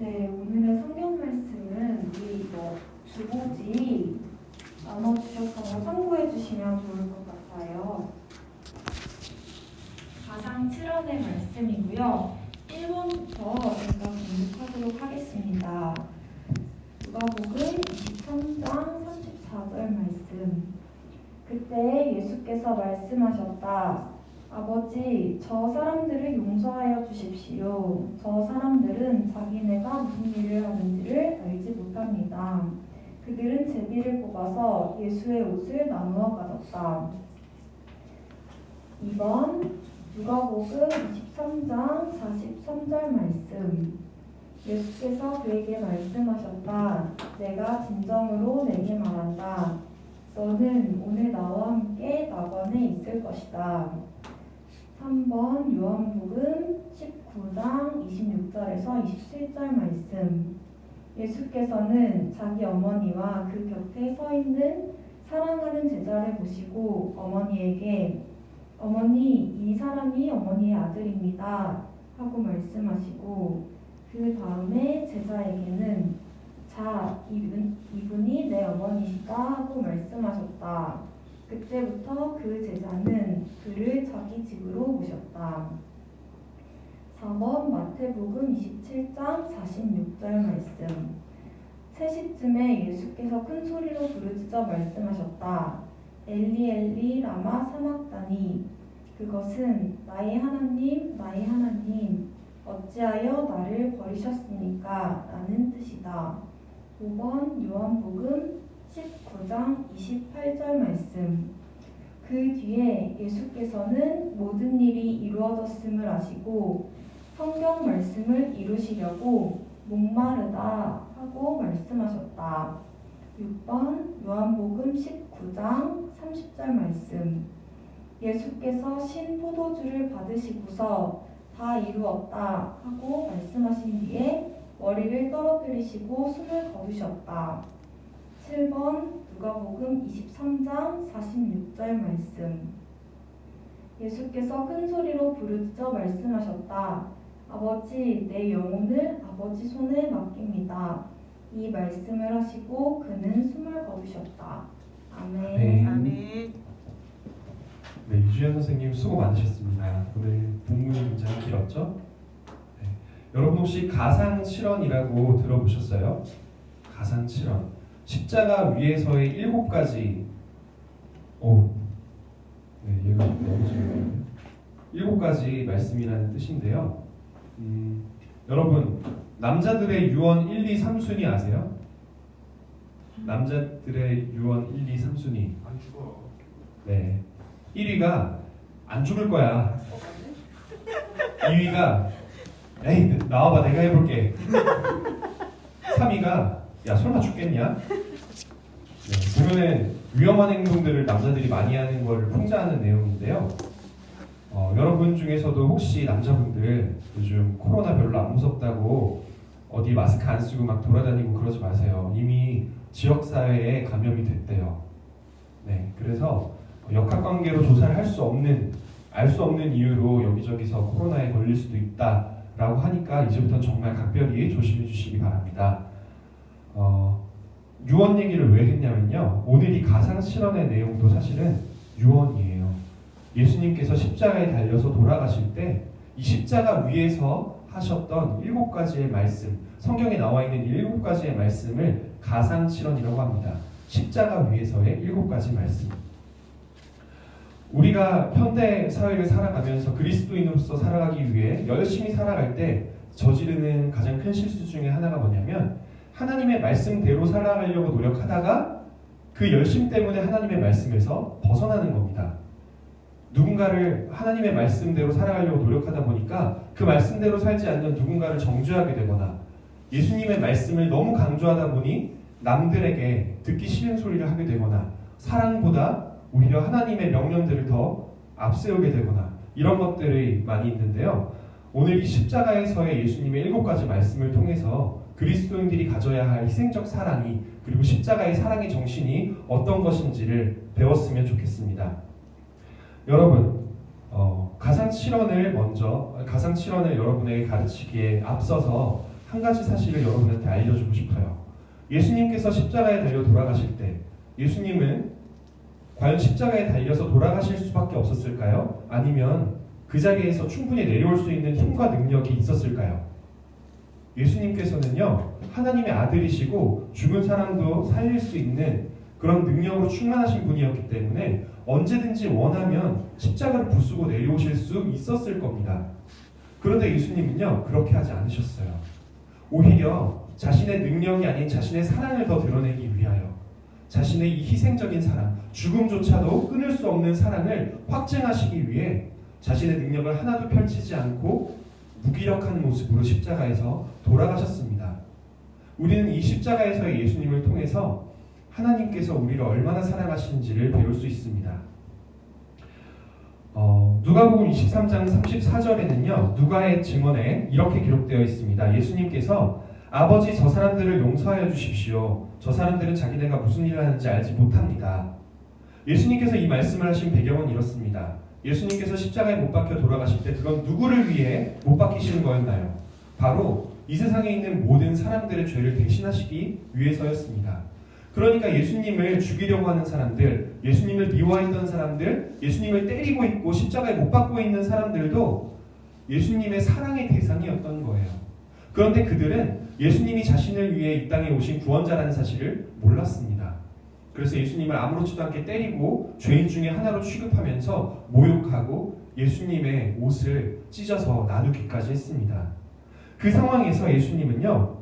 네, 오늘의 성경 말씀은 우리 주보지 나눠주셔서 참고해 주시면 좋을 것 같아요. 가상 7원의 말씀이고요. 1번부터 제가 공독하도록 하겠습니다. 누가복음 23장 34절 말씀. 그때 예수께서 말씀하셨다. 아버지, 저 사람들을 용서하여 주십시오. 저 사람들은 자기네가 무슨 일을 하는지를 알지 못합니다. 그들은 제비를 뽑아서 예수의 옷을 나누어 가졌다. 2번 누가복음 23장 43절 말씀. 예수께서 그에게 말씀하셨다. 내가 진정으로 내게 말한다. 너는 오늘 나와 함께 낙원에 있을 것이다. 3번 요한복음 19장 26절에서 27절 말씀. 예수께서는 자기 어머니와 그 곁에 서 있는 사랑하는 제자를 보시고 어머니에게 어머니, 이 사람이 어머니의 아들입니다 하고 말씀하시고 그 다음에 제자에게는 자, 이분이 내 어머니시다 하고 말씀하셨다. 그때부터 그 제자는 그를 자기 집으로 모셨다. 4번 마태복음 27장 46절 말씀. 3시쯤에 예수께서 큰 소리로 부르짖어 말씀하셨다. 엘리 엘리 라마 사막다니. 그것은 나의 하나님 나의 하나님 어찌하여 나를 버리셨습니까? 라는 뜻이다. 5번 요한복음 19장 28절 말씀. 그 뒤에 예수께서는 모든 일이 이루어졌음을 아시고 성경 말씀을 이루시려고 목마르다 하고 말씀하셨다. 6번 요한복음 19장 30절 말씀. 예수께서 신 포도주를 받으시고서 다 이루었다 하고 말씀하신 뒤에 머리를 떨어뜨리시고 숨을 거두셨다. 7번 누가복음 23장 46절 말씀. 예수께서 큰 소리로 부르짖어 말씀하셨다. 아버지, 내 영혼을 아버지 손에 맡깁니다. 이 말씀을 하시고 그는 숨을 거두셨다. 아멘. 아멘. 네, 유주연 선생님 수고 많으셨습니다. 오늘 본문이 굉장히 길었죠? 네. 여러분 혹시 가상 칠언이라고 들어보셨어요? 가상 칠언. 십자가 위에서의 7가지 네, 얘가 너무 재밌네요. 7가지 말씀이라는 뜻인데요. 여러분 남자들의 유언 1, 2, 3순위 아세요? 남자들의 유언 1, 2, 3순위. 안 죽어. 네. 1위가 안 죽을 거야. 2위가 에이 나와봐 내가 해볼게. 3위가 야 설마 죽겠냐? 네, 보면은 위험한 행동들을 남자들이 많이 하는 걸 풍자하는 내용인데요. 여러분 중에서도 혹시 남자분들 요즘 코로나 별로 안 무섭다고 어디 마스크 안 쓰고 막 돌아다니고 그러지 마세요. 이미 지역사회에 감염이 됐대요. 네, 그래서 역학관계로 조사를 알 수 없는 이유로 여기저기서 코로나에 걸릴 수도 있다라고 하니까 이제부터 정말 각별히 조심해 주시기 바랍니다. 유언 얘기를 왜 했냐면요. 오늘 이 가상 실언의 내용도 사실은 유언이에요. 예수님께서 십자가에 달려서 돌아가실 때 이 십자가 위에서 하셨던 7가지의 말씀, 성경에 나와 있는 7가지의 말씀을 가상 실언이라고 합니다. 십자가 위에서의 7가지 말씀. 우리가 현대 사회를 살아가면서 그리스도인으로서 살아가기 위해 열심히 살아갈 때 저지르는 가장 큰 실수 중에 하나가 뭐냐면 하나님의 말씀대로 살아가려고 노력하다가 그 열심 때문에 하나님의 말씀에서 벗어나는 겁니다. 누군가를 하나님의 말씀대로 살아가려고 노력하다 보니까 그 말씀대로 살지 않는 누군가를 정죄하게 되거나 예수님의 말씀을 너무 강조하다 보니 남들에게 듣기 싫은 소리를 하게 되거나 사랑보다 오히려 하나님의 명령들을 더 앞세우게 되거나 이런 것들이 많이 있는데요. 오늘 이 십자가에서의 예수님의 7가지 말씀을 통해서 그리스도인들이 가져야 할 희생적 사랑이 그리고 십자가의 사랑의 정신이 어떤 것인지를 배웠으면 좋겠습니다. 여러분 가상 실언을 여러분에게 가르치기에 앞서서 한 가지 사실을 여러분한테 알려주고 싶어요. 예수님께서 십자가에 달려 돌아가실 때 예수님은 과연 십자가에 달려서 돌아가실 수밖에 없었을까요? 아니면 그 자리에서 충분히 내려올 수 있는 힘과 능력이 있었을까요? 예수님께서는요, 하나님의 아들이시고 죽은 사람도 살릴 수 있는 그런 능력으로 충만하신 분이었기 때문에 언제든지 원하면 십자가를 부수고 내려오실 수 있었을 겁니다. 그런데 예수님은요, 그렇게 하지 않으셨어요. 오히려 자신의 능력이 아닌 자신의 사랑을 더 드러내기 위하여 자신의 이 희생적인 사랑, 죽음조차도 끊을 수 없는 사랑을 확증하시기 위해 자신의 능력을 하나도 펼치지 않고 무기력한 모습으로 십자가에서 돌아가셨습니다. 우리는 이 십자가에서의 예수님을 통해서 하나님께서 우리를 얼마나 사랑하시는지를 배울 수 있습니다. 누가복음 23장 34절에는요, 누가의 증언에 이렇게 기록되어 있습니다. 예수님께서 아버지 저 사람들을 용서하여 주십시오. 저 사람들은 자기네가 무슨 일을 하는지 알지 못합니다. 예수님께서 이 말씀을 하신 배경은 이렇습니다. 예수님께서 십자가에 못 박혀 돌아가실 때 그건 누구를 위해 못 박히시는 거였나요? 바로 이 세상에 있는 모든 사람들의 죄를 대신하시기 위해서였습니다. 그러니까 예수님을 죽이려고 하는 사람들, 예수님을 미워했던 사람들, 예수님을 때리고 있고 십자가에 못 박고 있는 사람들도 예수님의 사랑의 대상이었던 거예요. 그런데 그들은 예수님이 자신을 위해 이 땅에 오신 구원자라는 사실을 몰랐습니다. 그래서 예수님을 아무렇지도 않게 때리고 죄인 중에 하나로 취급하면서 모욕하고 예수님의 옷을 찢어서 나누기까지 했습니다. 그 상황에서 예수님은요,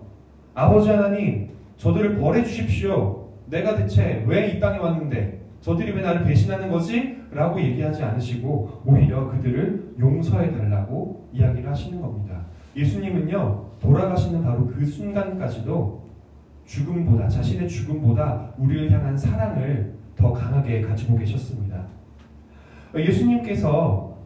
아버지 하나님, 저들을 벌해 주십시오. 내가 대체 왜 이 땅에 왔는데 저들이 왜 나를 배신하는 거지? 라고 얘기하지 않으시고 오히려 그들을 용서해 달라고 이야기를 하시는 겁니다. 예수님은요, 돌아가시는 바로 그 순간까지도 죽음보다, 자신의 죽음보다 우리를 향한 사랑을 더 강하게 가지고 계셨습니다. 예수님께서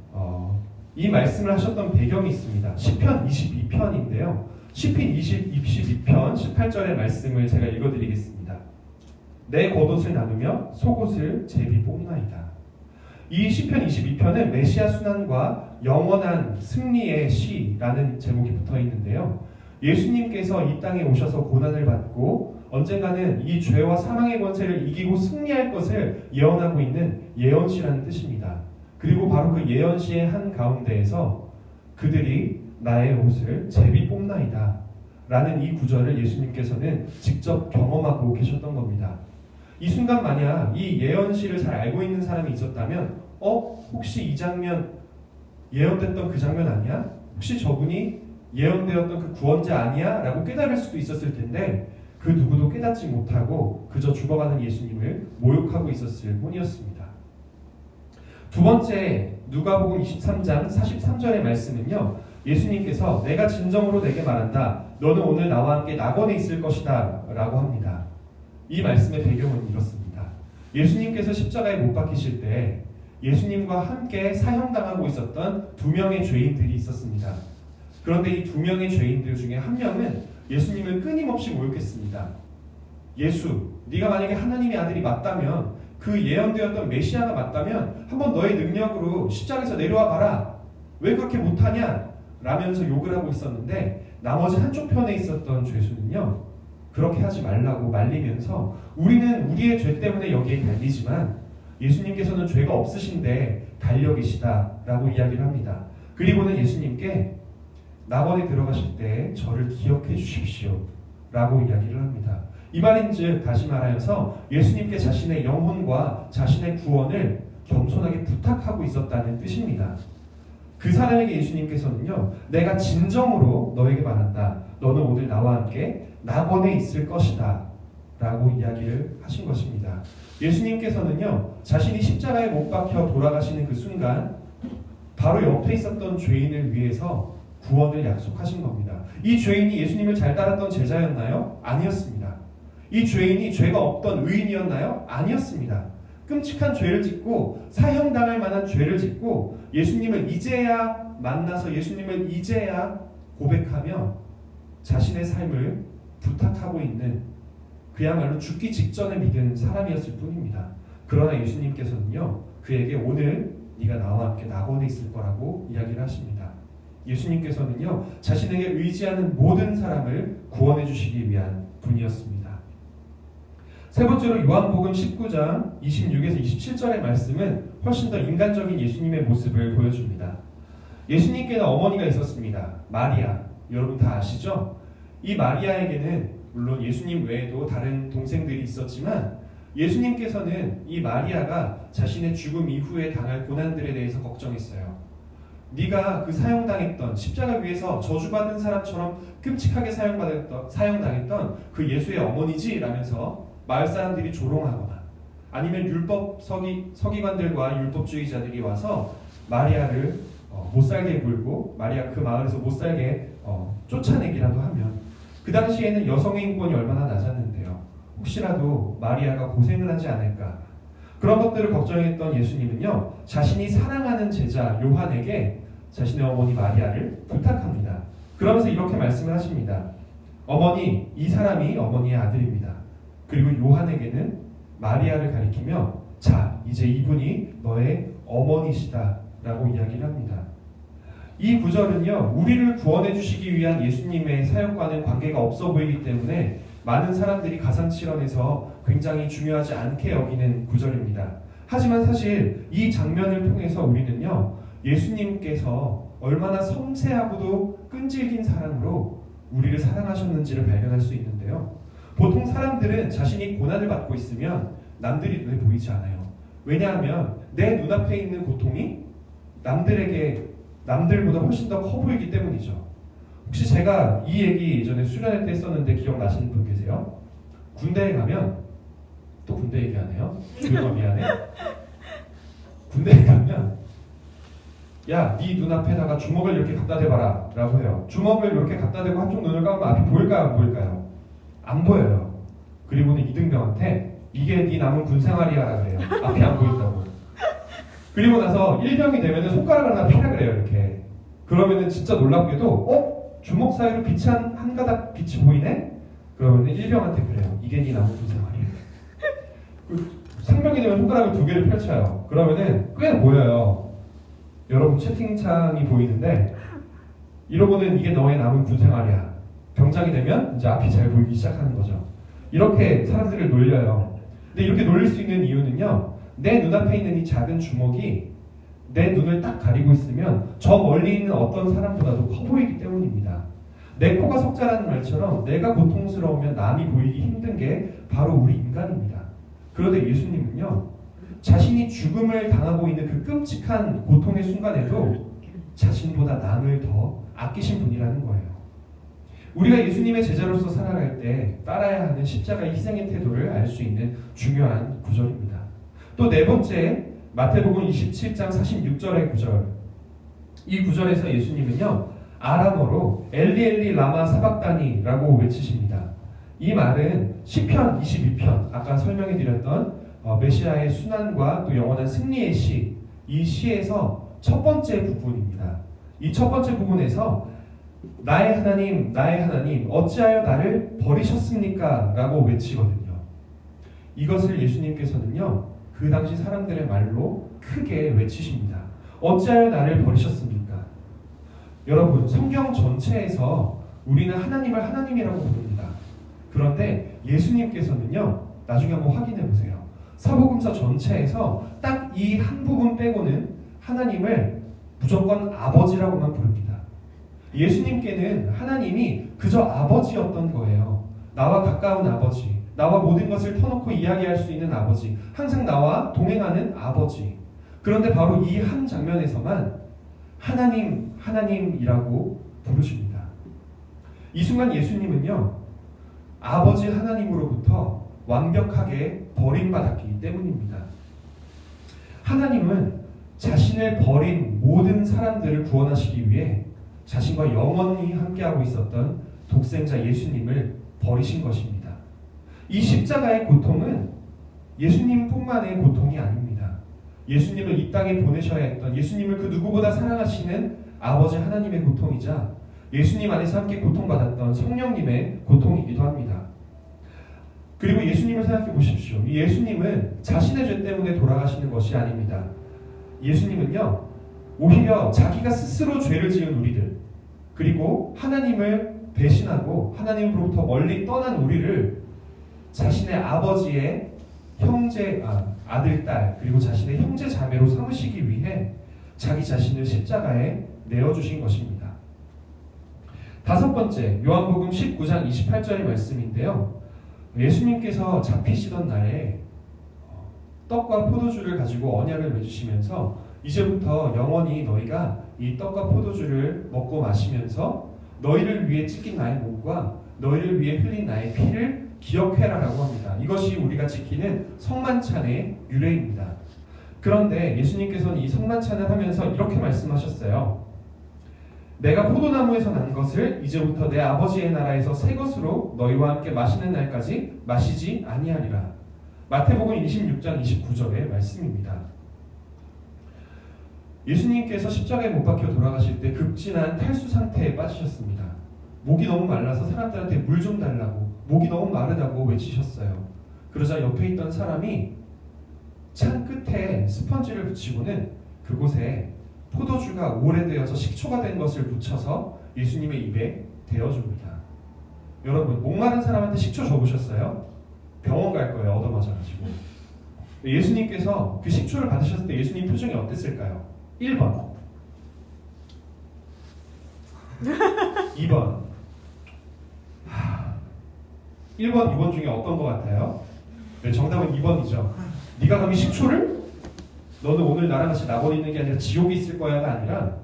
이 말씀을 하셨던 배경이 있습니다. 시편 22편인데요. 시편 22편 18절의 말씀을 제가 읽어드리겠습니다. 내 겉옷을 나누며 속옷을 제비 뽑나이다. 이 시편 22편은 메시아 순환과 영원한 승리의 시라는 제목이 붙어 있는데요. 예수님께서 이 땅에 오셔서 고난을 받고 언젠가는 이 죄와 사망의 권세를 이기고 승리할 것을 예언하고 있는 예언시라는 뜻입니다. 그리고 바로 그 예언시의 한 가운데에서 그들이 나의 옷을 제비 뽑나이다 라는 이 구절을 예수님께서는 직접 경험하고 계셨던 겁니다. 이 순간 만약 이 예언시를 잘 알고 있는 사람이 있었다면 혹시 이 장면 예언됐던 그 장면 아니야? 혹시 저분이 예언되었던 그 구원자 아니야? 라고 깨달을 수도 있었을 텐데 그 누구도 깨닫지 못하고 그저 죽어가는 예수님을 모욕하고 있었을 뿐이었습니다. 두 번째 누가복음 23장 43절의 말씀은요, 예수님께서 내가 진정으로 내게 말한다. 너는 오늘 나와 함께 낙원에 있을 것이다 라고 합니다. 이 말씀의 배경은 이렇습니다. 예수님께서 십자가에 못 박히실 때 예수님과 함께 사형당하고 있었던 두 명의 죄인들이 있었습니다. 그런데 이 두 명의 죄인들 중에 한 명은 예수님을 끊임없이 모욕했습니다. 예수, 네가 만약에 하나님의 아들이 맞다면, 그 예언되었던 메시아가 맞다면 한번 너의 능력으로 십자가에서 내려와 봐라. 왜 그렇게 못하냐? 라면서 욕을 하고 있었는데 나머지 한쪽 편에 있었던 죄수는요, 그렇게 하지 말라고 말리면서 우리는 우리의 죄 때문에 여기에 달리지만 예수님께서는 죄가 없으신데 달려 계시다 라고 이야기를 합니다. 그리고는 예수님께 낙원에 들어가실 때 저를 기억해 주십시오 라고 이야기를 합니다. 이 말인즉 다시 말하여서 예수님께 자신의 영혼과 자신의 구원을 겸손하게 부탁하고 있었다는 뜻입니다. 그 사람에게 예수님께서는요, 내가 진정으로 너에게 말한다. 너는 오늘 나와 함께 낙원에 있을 것이다 라고 이야기를 하신 것입니다. 예수님께서는요, 자신이 십자가에 못 박혀 돌아가시는 그 순간 바로 옆에 있었던 죄인을 위해서 구원을 약속하신 겁니다. 이 죄인이 예수님을 잘 따랐던 제자였나요? 아니었습니다. 이 죄인이 죄가 없던 의인이었나요? 아니었습니다. 끔찍한 죄를 짓고 사형당할 만한 죄를 짓고 예수님을 이제야 만나서 예수님을 이제야 고백하며 자신의 삶을 부탁하고 있는 그야말로 죽기 직전에 믿은 사람이었을 뿐입니다. 그러나 예수님께서는요, 그에게 오늘 네가 나와 함께 낙원에 있을 거라고 이야기를 하십니다. 예수님께서는요, 자신에게 의지하는 모든 사람을 구원해 주시기 위한 분이었습니다. 세 번째로 요한복음 19장 26에서 27절의 말씀은 훨씬 더 인간적인 예수님의 모습을 보여줍니다. 예수님께는 어머니가 있었습니다. 마리아. 여러분 다 아시죠? 이 마리아에게는 물론 예수님 외에도 다른 동생들이 있었지만 예수님께서는 이 마리아가 자신의 죽음 이후에 당할 고난들에 대해서 걱정했어요. 네가 그 사형당했던 십자가 위에서 저주받은 사람처럼 끔찍하게 사형당했던 그 예수의 어머니지? 라면서 마을 사람들이 조롱하거나 아니면 율법 서기관들과 율법주의자들이 와서 마리아를 못살게 굴고 마리아 그 마을에서 못살게 쫓아내기라도 하면 그 당시에는 여성의 인권이 얼마나 낮았는데요. 혹시라도 마리아가 고생을 하지 않을까 그런 것들을 걱정했던 예수님은요, 자신이 사랑하는 제자 요한에게 자신의 어머니 마리아를 부탁합니다. 그러면서 이렇게 말씀을 하십니다. 어머니, 이 사람이 어머니의 아들입니다. 그리고 요한에게는 마리아를 가리키며 자, 이제 이분이 너의 어머니시다 라고 이야기를 합니다. 이 구절은요, 우리를 구원해 주시기 위한 예수님의 사역과는 관계가 없어 보이기 때문에 많은 사람들이 가상실현에서 굉장히 중요하지 않게 여기는 구절입니다. 하지만 사실 이 장면을 통해서 우리는요, 예수님께서 얼마나 섬세하고도 끈질긴 사랑으로 우리를 사랑하셨는지를 발견할 수 있는데요. 보통 사람들은 자신이 고난을 받고 있으면 남들이 눈에 보이지 않아요. 왜냐하면 내 눈앞에 있는 고통이 남들보다 훨씬 더 커 보이기 때문이죠. 혹시 제가 이 얘기 예전에 수련회 때 했었는데 기억나시는 분 계세요? 군대에 가면 또 군대 얘기하네요. 주영아 미안해. 군대에 가면 야, 네 눈앞에다가 주먹을 이렇게 갖다 대봐라 라고 해요. 주먹을 이렇게 갖다 대고 한쪽 눈을 감으면 앞이 보일까요? 안 보일까요? 안 보여요. 그리고는 이등병한테 이게 네 남은 군생활이야 라고 해요. 앞이 안 보인다고. 그리고 나서 일병이 되면은 손가락을 하나 피라 그래요. 이렇게. 그러면은 진짜 놀랍게도 주먹 사이로 빛이 한 가닥 빛이 보이네? 그러면은 일병한테 그래요. 이게 네 남은 군생활이야. 상병이 되면 손가락을 두 개를 펼쳐요. 그러면은 꽤 보여요. 여러분 채팅창이 보이는데 이러고는 이게 너의 남은 군생활이야. 병장이 되면 이제 앞이 잘 보이기 시작하는 거죠. 이렇게 사람들을 놀려요. 근데 이렇게 놀릴 수 있는 이유는요, 내 눈앞에 있는 이 작은 주먹이 내 눈을 딱 가리고 있으면 저 멀리 있는 어떤 사람보다도 커 보이기 때문입니다. 내 코가 석자라는 말처럼 내가 고통스러우면 남이 보이기 힘든 게 바로 우리 인간입니다. 그런데 예수님은요, 자신이 죽음을 당하고 있는 그 끔찍한 고통의 순간에도 자신보다 남을 더 아끼신 분이라는 거예요. 우리가 예수님의 제자로서 살아갈 때 따라야 하는 십자가의 희생의 태도를 알 수 있는 중요한 구절입니다. 또 네 번째, 마태복음 27장 46절의 구절. 이 구절에서 예수님은요, 아람어로 엘리 엘리 라마 사박다니라고 외치십니다. 이 말은 시편 22편, 아까 설명해 드렸던 메시아의 순환과 또 영원한 승리의 시, 이 시에서 첫 번째 부분입니다. 이 첫 번째 부분에서 나의 하나님, 어찌하여 나를 버리셨습니까? 라고 외치거든요. 이것을 예수님께서는요, 그 당시 사람들의 말로 크게 외치십니다. 어찌하여 나를 버리셨습니까? 여러분, 성경 전체에서 우리는 하나님을 하나님이라고 부릅니다. 그런데 예수님께서는요, 나중에 한번 확인해 보세요. 사복음서 전체에서 딱 이 한 부분 빼고는 하나님을 무조건 아버지라고만 부릅니다. 예수님께는 하나님이 그저 아버지였던 거예요. 나와 가까운 아버지, 나와 모든 것을 터놓고 이야기할 수 있는 아버지, 항상 나와 동행하는 아버지. 그런데 바로 이 한 장면에서만 하나님이라고 부르십니다. 이 순간 예수님은요, 아버지 하나님으로부터 완벽하게 버림받았기 때문입니다. 하나님은 자신을 버린 모든 사람들을 구원하시기 위해 자신과 영원히 함께하고 있었던 독생자 예수님을 버리신 것입니다. 이 십자가의 고통은 예수님뿐만의 고통이 아닙니다. 예수님을 이 땅에 보내셔야 했던, 예수님을 그 누구보다 사랑하시는 아버지 하나님의 고통이자 예수님 안에서 함께 고통받았던 성령님의 고통이기도 합니다. 그리고 예수님을 생각해 보십시오. 이 예수님은 자신의 죄 때문에 돌아가시는 것이 아닙니다. 예수님은요, 오히려 자기가 스스로 죄를 지은 우리들, 그리고 하나님을 배신하고 하나님으로부터 멀리 떠난 우리를 자신의 아버지의 아들, 딸, 그리고 자신의 형제 자매로 삼으시기 위해 자기 자신을 십자가에 내어주신 것입니다. 다섯 번째, 요한복음 19장 28절의 말씀인데요. 예수님께서 잡히시던 날에 떡과 포도주를 가지고 언약을 맺으시면서 이제부터 영원히 너희가 이 떡과 포도주를 먹고 마시면서 너희를 위해 찢긴 나의 몸과 너희를 위해 흘린 나의 피를 기억해라라고 합니다. 이것이 우리가 지키는 성만찬의 유래입니다. 그런데 예수님께서는 이 성만찬을 하면서 이렇게 말씀하셨어요. 내가 포도나무에서 난 것을 이제부터 내 아버지의 나라에서 새 것으로 너희와 함께 마시는 날까지 마시지 아니하리라. 마태복음 26장 29절의 말씀입니다. 예수님께서 십자가에 못 박혀 돌아가실 때 급진한 탈수 상태에 빠지셨습니다. 목이 너무 말라서 사람들한테 물 좀 달라고, 목이 너무 마르다고 외치셨어요. 그러자 옆에 있던 사람이 창 끝에 스펀지를 붙이고는 그곳에 포도주가 오래되어서 식초가 된 것을 묻혀서 예수님의 입에 대어줍니다. 여러분, 목마른 사람한테 식초 줘보셨어요? 병원 갈 거예요, 얻어맞아가지고. 예수님께서 그 식초를 받으셨을 때 예수님 표정이 어땠을까요? 1번 2번 1번, 2번 중에 어떤 것 같아요? 네, 정답은 2번이죠. 네가 감히 식초를? 너는 오늘 나랑 같이 낙원에 있는 게 아니라 지옥에 있을 거야가 아니라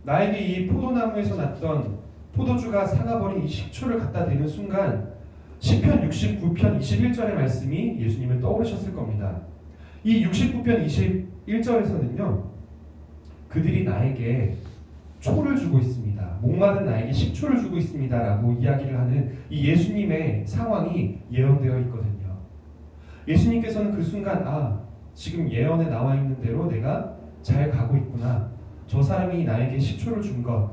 나에게 이 포도나무에서 났던 포도주가 사가버린 이 식초를 갖다 대는 순간 시편 69편 21절의 말씀이 예수님을 떠오르셨을 겁니다. 이 69편 21절에서는요, 그들이 나에게 초를 주고 있습니다. 목마른 나에게 식초를 주고 있습니다. 라고 이야기를 하는 이 예수님의 상황이 예언되어 있거든요. 예수님께서는 그 순간 지금 예언에 나와 있는 대로 내가 잘 가고 있구나. 저 사람이 나에게 식초를 준 것,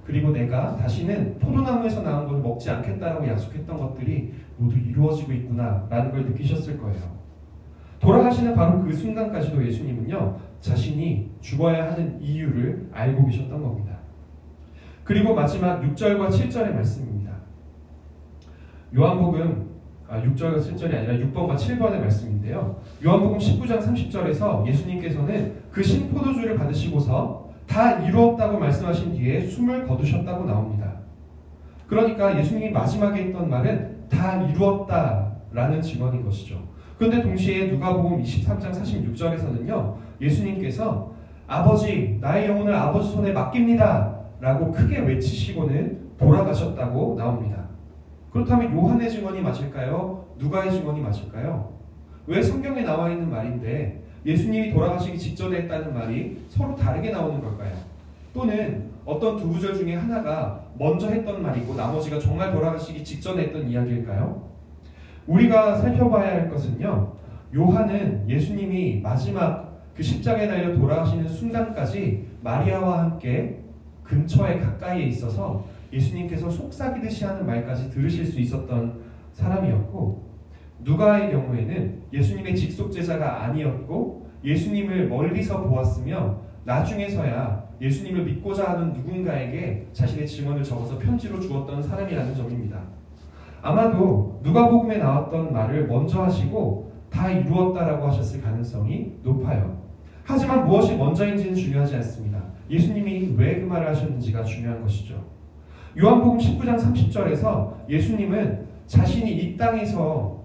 그리고 내가 다시는 포도나무에서 나온 것을 먹지 않겠다라고 약속했던 것들이 모두 이루어지고 있구나 라는 걸 느끼셨을 거예요. 돌아가시는 바로 그 순간까지도 예수님은요, 자신이 죽어야 하는 이유를 알고 계셨던 겁니다. 그리고 마지막 6절과 7절의 말씀입니다. 요한복음 6절과 7절이 아니라 6번과 7번의 말씀인데요. 요한복음 19장 30절에서 예수님께서는 그 신포도주를 받으시고서 다 이루었다고 말씀하신 뒤에 숨을 거두셨다고 나옵니다. 그러니까 예수님이 마지막에 했던 말은 다 이루었다라는 증언인 것이죠. 그런데 동시에 누가복음 23장 46절에서는요, 예수님께서 아버지, 나의 영혼을 아버지 손에 맡깁니다 라고 크게 외치시고는 돌아가셨다고 나옵니다. 그렇다면 요한의 증언이 맞을까요? 누가의 증언이 맞을까요? 왜 성경에 나와 있는 말인데 예수님이 돌아가시기 직전에 했다는 말이 서로 다르게 나오는 걸까요? 또는 어떤 두 구절 중에 하나가 먼저 했던 말이고 나머지가 정말 돌아가시기 직전에 했던 이야기일까요? 우리가 살펴봐야 할 것은요, 요한은 예수님이 마지막 그 십자가에 달려 돌아가시는 순간까지 마리아와 함께 근처에 가까이에 있어서 예수님께서 속삭이듯이 하는 말까지 들으실 수 있었던 사람이었고, 누가의 경우에는 예수님의 직속 제자가 아니었고 예수님을 멀리서 보았으며 나중에서야 예수님을 믿고자 하는 누군가에게 자신의 증언을 적어서 편지로 주었던 사람이라는 점입니다. 아마도 누가복음에 나왔던 말을 먼저 하시고 다 이루었다라고 하셨을 가능성이 높아요. 하지만 무엇이 먼저인지는 중요하지 않습니다. 예수님이 왜 그 말을 하셨는지가 중요한 것이죠. 요한복음 19장 30절에서 예수님은 자신이 이 땅에서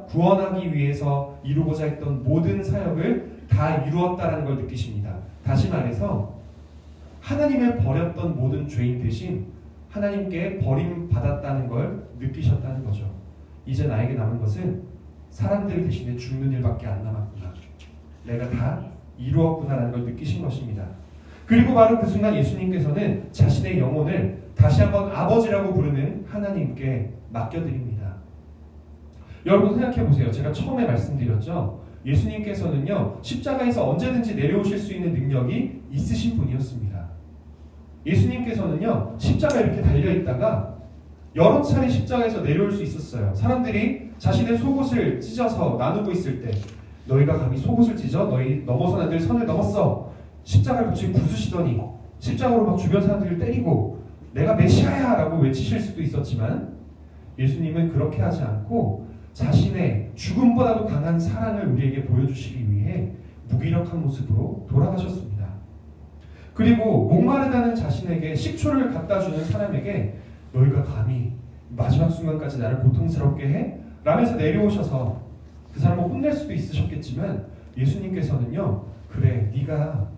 구원하기 위해서 이루고자 했던 모든 사역을 다 이루었다라는 걸 느끼십니다. 다시 말해서 하나님을 버렸던 모든 죄인 대신 하나님께 버림받았다는 걸 느끼셨다는 거죠. 이제 나에게 남은 것은 사람들 대신에 죽는 일밖에 안 남았구나. 내가 다 이루었구나라는 걸 느끼신 것입니다. 그리고 바로 그 순간 예수님께서는 자신의 영혼을 다시 한번 아버지라고 부르는 하나님께 맡겨드립니다. 여러분 생각해 보세요. 제가 처음에 말씀드렸죠. 예수님께서는요, 십자가에서 언제든지 내려오실 수 있는 능력이 있으신 분이었습니다. 예수님께서는요, 십자가에 이렇게 달려있다가 여러 차례 십자가에서 내려올 수 있었어요. 사람들이 자신의 속옷을 찢어서 나누고 있을 때, 너희가 감히 속옷을 찢어 너희 넘어선 안될 선을 넘었어. 십자가를 붙이고 부수시더니 십자가로 막 주변 사람들을 때리고 내가 메시아야 라고 외치실 수도 있었지만 예수님은 그렇게 하지 않고 자신의 죽음보다도 강한 사랑을 우리에게 보여주시기 위해 무기력한 모습으로 돌아가셨습니다. 그리고 목마르다는 자신에게 식초를 갖다 주는 사람에게 너희가 감히 마지막 순간까지 나를 고통스럽게 해? 라면서 내려오셔서 그 사람을 혼낼 수도 있으셨겠지만 예수님께서는요, 그래, 네가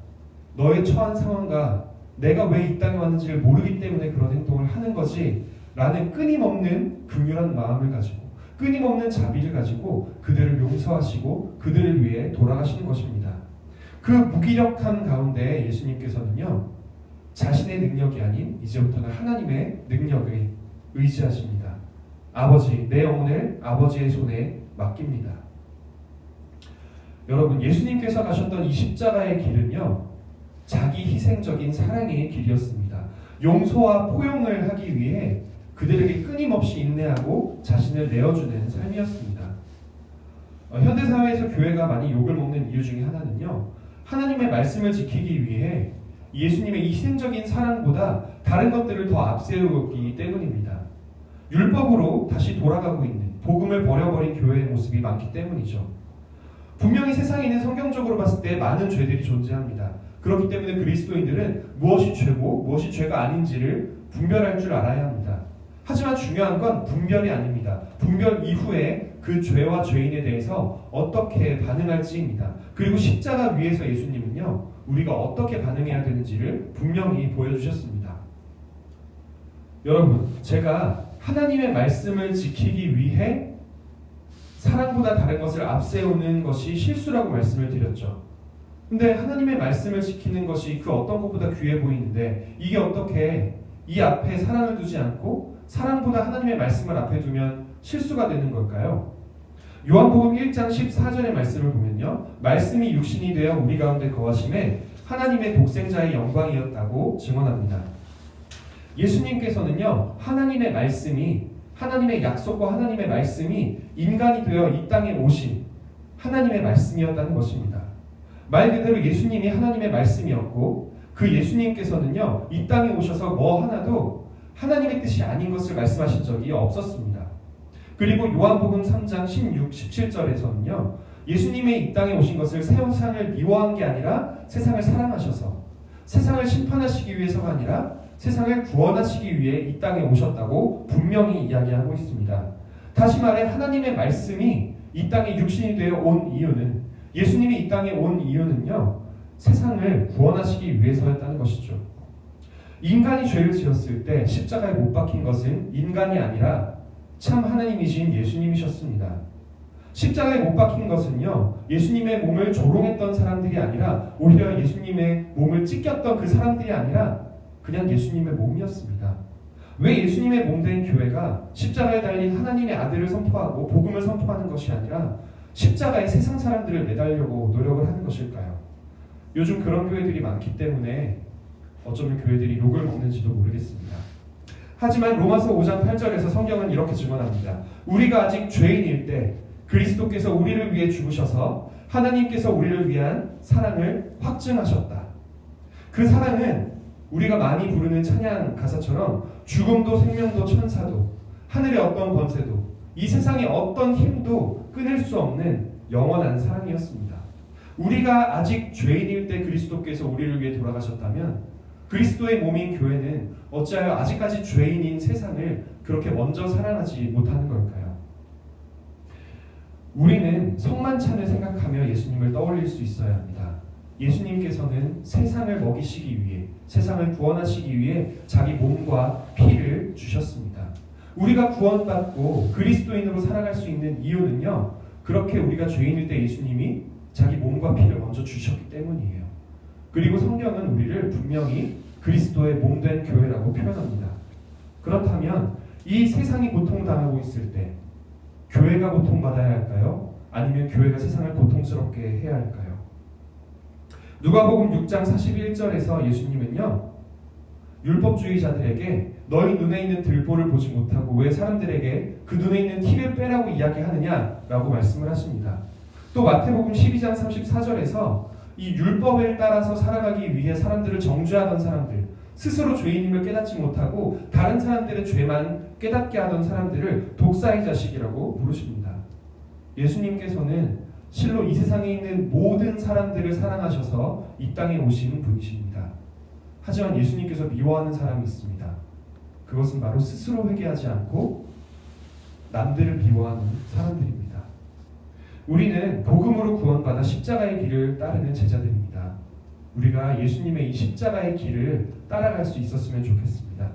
너의 처한 상황과 내가 왜 이 땅에 왔는지를 모르기 때문에 그런 행동을 하는 거지 라는 끊임없는 긍휼한 마음을 가지고 끊임없는 자비를 가지고 그들을 용서하시고 그들을 위해 돌아가시는 것입니다. 그 무기력함 가운데 예수님께서는요, 자신의 능력이 아닌 이제부터는 하나님의 능력을 의지하십니다. 아버지, 내 영혼을 아버지의 손에 맡깁니다. 여러분, 예수님께서 가셨던 이 십자가의 길은요, 자기 희생적인 사랑의 길이었습니다. 용서와 포용을 하기 위해 그들에게 끊임없이 인내하고 자신을 내어주는 삶이었습니다. 현대사회에서 교회가 많이 욕을 먹는 이유 중에 하나는요, 하나님의 말씀을 지키기 위해 예수님의 희생적인 사랑보다 다른 것들을 더 앞세우기 때문입니다. 율법으로 다시 돌아가고 있는, 복음을 버려버린 교회의 모습이 많기 때문이죠. 분명히 세상에는 성경적으로 봤을 때 많은 죄들이 존재합니다. 그렇기 때문에 그리스도인들은 무엇이 죄고 무엇이 죄가 아닌지를 분별할 줄 알아야 합니다. 하지만 중요한 건 분별이 아닙니다. 분별 이후에 그 죄와 죄인에 대해서 어떻게 반응할지입니다. 그리고 십자가 위에서 예수님은요, 우리가 어떻게 반응해야 되는지를 분명히 보여주셨습니다. 여러분, 제가 하나님의 말씀을 지키기 위해 사랑보다 다른 것을 앞세우는 것이 실수라고 말씀을 드렸죠. 근데 하나님의 말씀을 지키는 것이 그 어떤 것보다 귀해 보이는데 이게 어떻게 이 앞에 사랑을 두지 않고 사랑보다 하나님의 말씀을 앞에 두면 실수가 되는 걸까요? 요한복음 1장 14절의 말씀을 보면요, 말씀이 육신이 되어 우리 가운데 거하심에 하나님의 독생자의 영광이었다고 증언합니다. 예수님께서는요, 하나님의 말씀이, 하나님의 약속과 하나님의 말씀이 인간이 되어 이 땅에 오신 하나님의 말씀이었다는 것입니다. 말 그대로 예수님이 하나님의 말씀이었고 그 예수님께서는요, 이 땅에 오셔서 뭐 하나도 하나님의 뜻이 아닌 것을 말씀하신 적이 없었습니다. 그리고 요한복음 3장 16, 17절에서는요, 예수님이 이 땅에 오신 것을 세상을 미워한 게 아니라 세상을 사랑하셔서 세상을 심판하시기 위해서가 아니라 세상을 구원하시기 위해 이 땅에 오셨다고 분명히 이야기하고 있습니다. 다시 말해 하나님의 말씀이 이 땅에 육신이 되어 온 이유는, 예수님이 이 땅에 온 이유는요, 세상을 구원하시기 위해서였다는 것이죠. 인간이 죄를 지었을 때 십자가에 못 박힌 것은 인간이 아니라 참 하나님이신 예수님이셨습니다. 십자가에 못 박힌 것은요, 예수님의 몸을 조롱했던 사람들이 아니라 오히려 예수님의 몸을 찢겼던 그 사람들이 아니라 그냥 예수님의 몸이었습니다. 왜 예수님의 몸 된 교회가 십자가에 달린 하나님의 아들을 선포하고 복음을 선포하는 것이 아니라 십자가에 세상 사람들을 매달려고 노력을 하는 것일까요? 요즘 그런 교회들이 많기 때문에 어쩌면 교회들이 욕을 먹는지도 모르겠습니다. 하지만 로마서 5장 8절에서 성경은 이렇게 증언합니다. 우리가 아직 죄인일 때 그리스도께서 우리를 위해 죽으셔서 하나님께서 우리를 위한 사랑을 확증하셨다. 그 사랑은 우리가 많이 부르는 찬양 가사처럼 죽음도 생명도 천사도 하늘의 어떤 권세도 이 세상의 어떤 힘도 끊을 수 없는 영원한 사랑이었습니다. 우리가 아직 죄인일 때 그리스도께서 우리를 위해 돌아가셨다면 그리스도의 몸인 교회는 어찌하여 아직까지 죄인인 세상을 그렇게 먼저 사랑하지 못하는 걸까요? 우리는 성만찬을 생각하며 예수님을 떠올릴 수 있어야 합니다. 예수님께서는 세상을 먹이시기 위해, 세상을 구원하시기 위해 자기 몸과 피를 주셨습니다. 우리가 구원받고 그리스도인으로 살아갈 수 있는 이유는요, 그렇게 우리가 죄인일 때 예수님이 자기 몸과 피를 먼저 주셨기 때문이에요. 그리고 성경은 우리를 분명히 그리스도의 몸된 교회라고 표현합니다. 그렇다면 이 세상이 고통당하고 있을 때 교회가 고통받아야 할까요? 아니면 교회가 세상을 고통스럽게 해야 할까요? 누가복음 6장 41절에서 예수님은요, 율법주의자들에게 너희 눈에 있는 들보를 보지 못하고 왜 사람들에게 그 눈에 있는 티를 빼라고 이야기하느냐라고 말씀을 하십니다. 또 마태복음 12장 34절에서 이 율법을 따라서 살아가기 위해 사람들을 정죄하던 사람들, 스스로 죄인임을 깨닫지 못하고 다른 사람들의 죄만 깨닫게 하던 사람들을 독사의 자식이라고 부르십니다. 예수님께서는 실로 이 세상에 있는 모든 사람들을 사랑하셔서 이 땅에 오신 분이십니다. 하지만 예수님께서 미워하는 사람이 있습니다. 그것은 바로 스스로 회개하지 않고 남들을 미워하는 사람들입니다. 우리는 복음으로 구원받아 십자가의 길을 따르는 제자들입니다. 우리가 예수님의 이 십자가의 길을 따라갈 수 있었으면 좋겠습니다.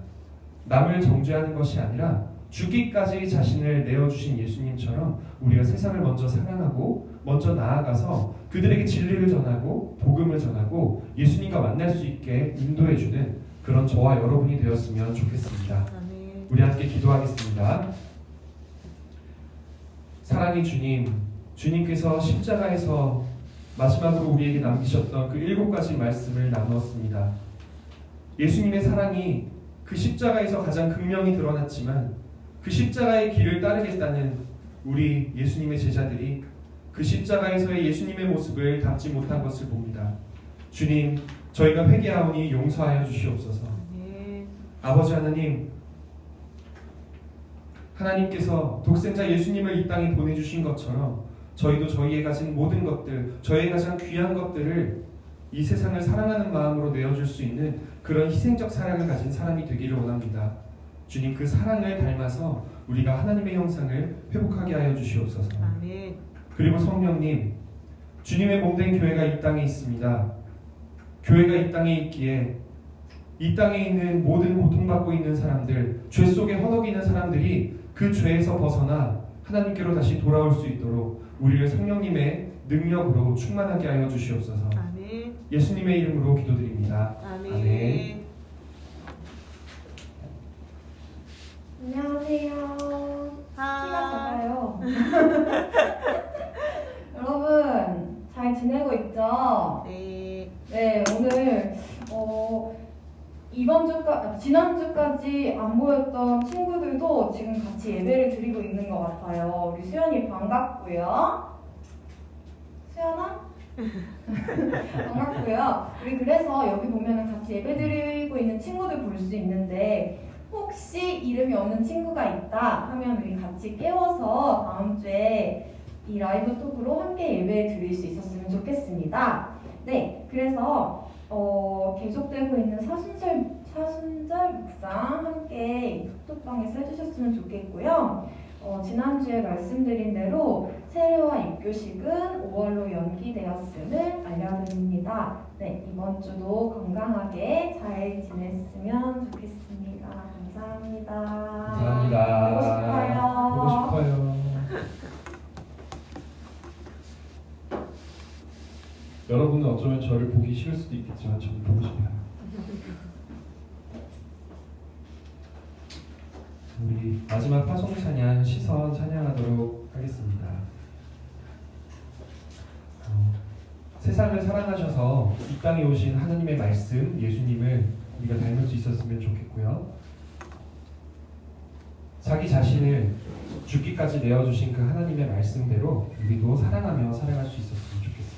남을 정죄하는 것이 아니라 죽기까지 자신을 내어주신 예수님처럼 우리가 세상을 먼저 사랑하고 먼저 나아가서 그들에게 진리를 전하고 복음을 전하고 예수님과 만날 수 있게 인도해주는 그런 저와 여러분이 되었으면 좋겠습니다. 우리 함께 기도하겠습니다. 사랑의 주님, 주님께서 십자가에서 마지막으로 우리에게 남기셨던 그 7가지 말씀을 나누었습니다. 예수님의 사랑이 그 십자가에서 가장 극명히 드러났지만 그 십자가의 길을 따르겠다는 우리 예수님의 제자들이 그 십자가에서의 예수님의 모습을 담지 못한 것을 봅니다. 주님, 저희가 회개하오니 용서하여 주시옵소서. 아버지 하나님, 하나님께서 독생자 예수님을 이 땅에 보내주신 것처럼 저희도 저희의 가진 모든 것들, 저희의 가장 귀한 것들을 이 세상을 사랑하는 마음으로 내어줄 수 있는 그런 희생적 사랑을 가진 사람이 되기를 원합니다. 주님, 그 사랑을 닮아서 우리가 하나님의 형상을 회복하게 하여 주시옵소서. 아멘. 그리고 성령님, 주님의 몸된 교회가 이 땅에 있습니다. 교회가 이 땅에 있기에 이 땅에 있는 모든 고통받고 있는 사람들, 죄 속에 허덕이는 사람들이 그 죄에서 벗어나 하나님께로 다시 돌아올 수 있도록 우리를 성령님의 능력으로 충만하게 하여 주시옵소서. 아멘. 예수님의 이름으로 기도드립니다. 아멘. 아멘. 안녕하세요. 키가 하. 작아요. 여러분 잘 지내고 있죠? 네. 네, 오늘 지난 주까지 안 보였던 친구들도 지금 같이 예배를 드리고 있는 것 같아요. 우리 수연이 반갑고요. 수연아? 반갑고요. 우리 그래서 여기 보면은 같이 예배 드리고 있는 친구들 볼 수 있는데 혹시 이름이 없는 친구가 있다 하면 우리 같이 깨워서 다음 주에 이 라이브 톡으로 함께 예배 드릴 수 있었으면 좋겠습니다. 네, 그래서 계속되고 있는 사순절 묵상 함께 톡방에서 해주셨으면 좋겠고요. 지난주에 말씀드린 대로 세례와 입교식은 5월로 연기되었음을 알려드립니다. 네, 이번 주도 건강하게 잘 지냈으면 좋겠습니다. 감사합니다. 감사합니다. 보고 싶어요. 보고 싶어요. 여러분은 어쩌면 저를 보기 싫을 수도 있겠지만 저는 보고 싶어요. 우리 마지막 파송 찬양 시선 찬양하도록 하겠습니다. 세상을 사랑하셔서 이 땅에 오신 하나님의 말씀 예수님을 우리가 닮을 수 있었으면 좋겠고요. 자기 자신을 죽기까지 내어주신 그 하나님의 말씀대로 우리도 사랑하며 살아갈 수 있었으면 좋겠습니다.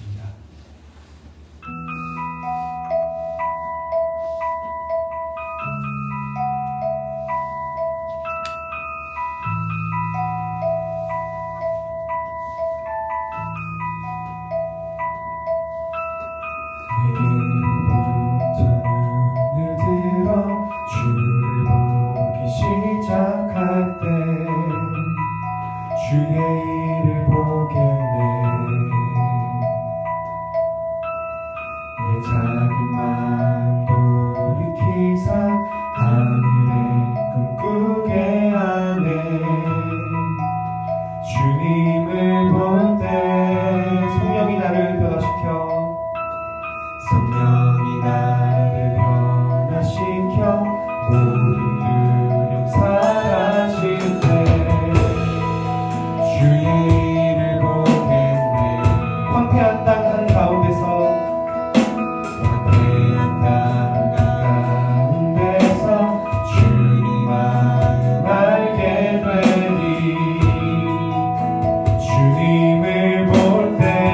주님을 볼 때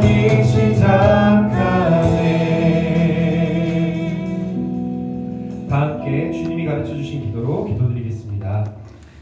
세상이 시작하네. 다 함께 주님이 가르쳐주신 기도로 기도드리겠습니다.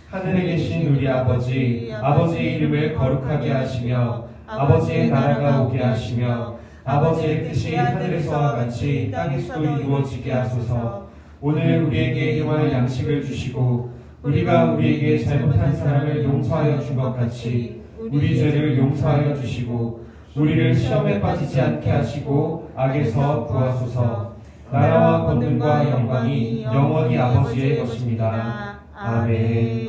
하늘에 계신 우리 아버지, 아버지의 이름을 거룩하게 하시며 아버지의 나라가 오게 하시며 아버지의 뜻이 하늘에서와 같이 땅에서도 이루어지게 하소서. 오늘 우리에게 일용할 양식을 주시고 우리가 우리에게 잘못한 사람을 용서하여 준 것 같이 우리 죄를 용서하여 주시고 우리를 시험에 빠지지 않게 하시고 악에서 구하소서. 나라와 권능과 영광이 영원히 아버지의 것입니다. 아멘.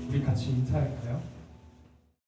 우리 같이 인사할까요?